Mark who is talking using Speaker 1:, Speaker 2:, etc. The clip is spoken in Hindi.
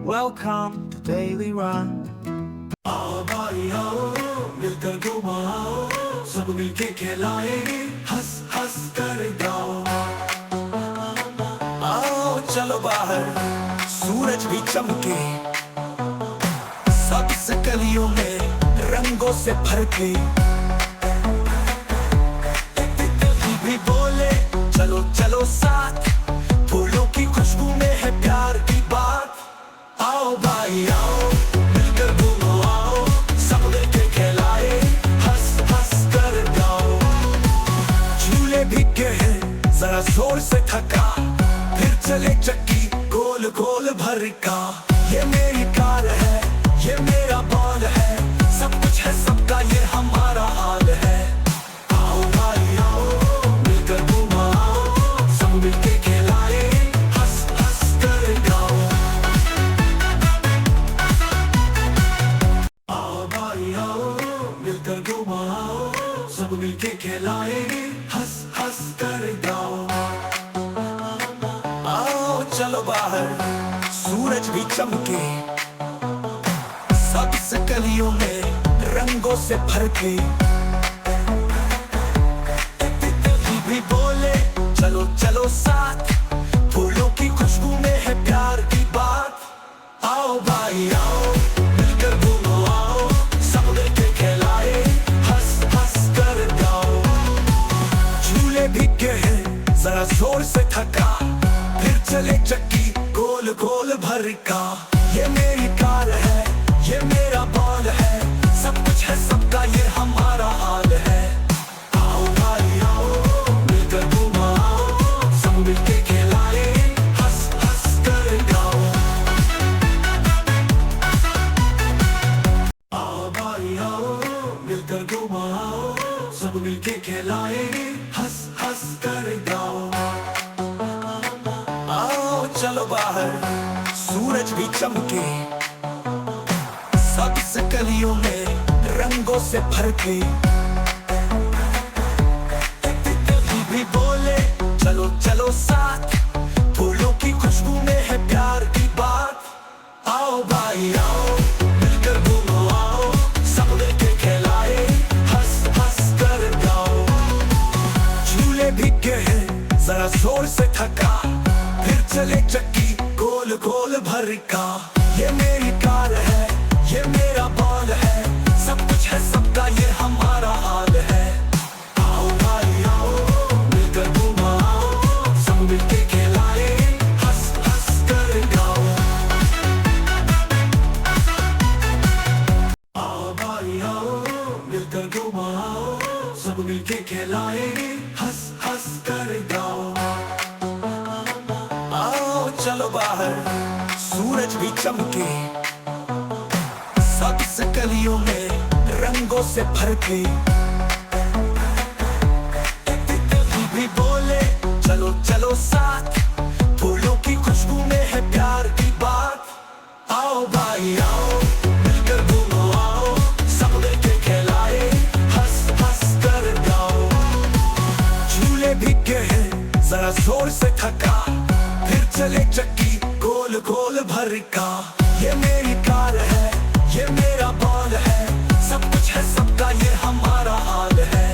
Speaker 1: Welcome to Daily Run.
Speaker 2: आओ भाई आओ, मिलकर घुमाओ, सब मिलके खिलाएंगे, हंस हंस कर गाओ। आओ चलो बाहर, सूरज भी चमके, सबसे गलियों में रंगों से भर के। भी बोले चलो चलो साथ, फूलों की खुशबू में है प्यार की बात। आओ भाई आओ, मिलकर घूमो आओ, सब मिलके खिलाए, हंस हंस कर गाओ। झूले भीगे हैं जरा जोर से थका, फिर चले चक्की गोल गोल भर का। ये मेरी कार है, ये मेरा बॉल है, सब कुछ है सबका, ये हमारा हाल है। आओ भाई आओ, मिलकर घुमाओ, सब मिलके खिलाए, हंस हंस कर गाओ। आओ भाई आओ, मिलकर घुमाओ, सब मिलके खिलाएंगे, हंस हंस कर गाओ। आओ चलो बाहर, सूरज भी चमके, सबसे गलियों में रंगों से भर के। भी बोले चलो चलो साथ, फूलों की खुशबू में है प्यार की बात। आओ भाई आओ, मिलकर घूमो आओ, सब मिलके खिलाए, हंस हंस कर गाओ। झूले भीगे हैं जरा जोर से थका, फिर चले चक्की गोल गोल भर का। ये मेरी कार है, ये मेरा बॉल है, सब कुछ है सबका, ये हमारा हाल है। आओ भाई आओ, मिलकर घुमाओ, सब मिलके खिलाए, हंस हंस कर गाओ। आओ भाई आओ, मिलकर घुमाओ, सब मिलके खिलाएंगे, हंस हंस कर गाओ। आओ चलो बाहर, सूरज भी चमके, सबसे गलियों में रंगों से भर के। भी बोले चलो चलो साथ, फूलों की खुशबू में है प्यार की बात। आओ भाई आओ, मिलकर घूमो आओ, सब मिलके खिलाए, हंस हंस कर गाओ। झूले भीगे हैं जरा जोर से थका, फिर चले चक्की गोल गोल भर का। ये मेरी कार है, ये मेरा बॉल है, सब कुछ है सबका, ये हमारा हाल है। आओ भाई आओ, मिलकर घुमाओ, सब मिलके खिलाए, हंस हंस कर गाओ। आओ भाई आओ, मिलकर घुमाओ, सब मिलके खिलाएंगे, हंस हंस कर गाओ। आओ चलो बाहर, सूरज भी चमके, सबसे गलियों में रंगों से भर के। भी बोले चलो चलो साथ, फूलों की खुशबू में है प्यार की बात। आओ भाई आओ, मिलकर घूमो आओ, सब मिलके खिलाए, हंस हंस कर गाओ। झूले भीगे हैं जरा जोर से थका, फिर चले चक्की गोल गोल भर का। ये मेरी कार है, ये मेरा बॉल है, सब कुछ है सबका, ये हमारा हाल है।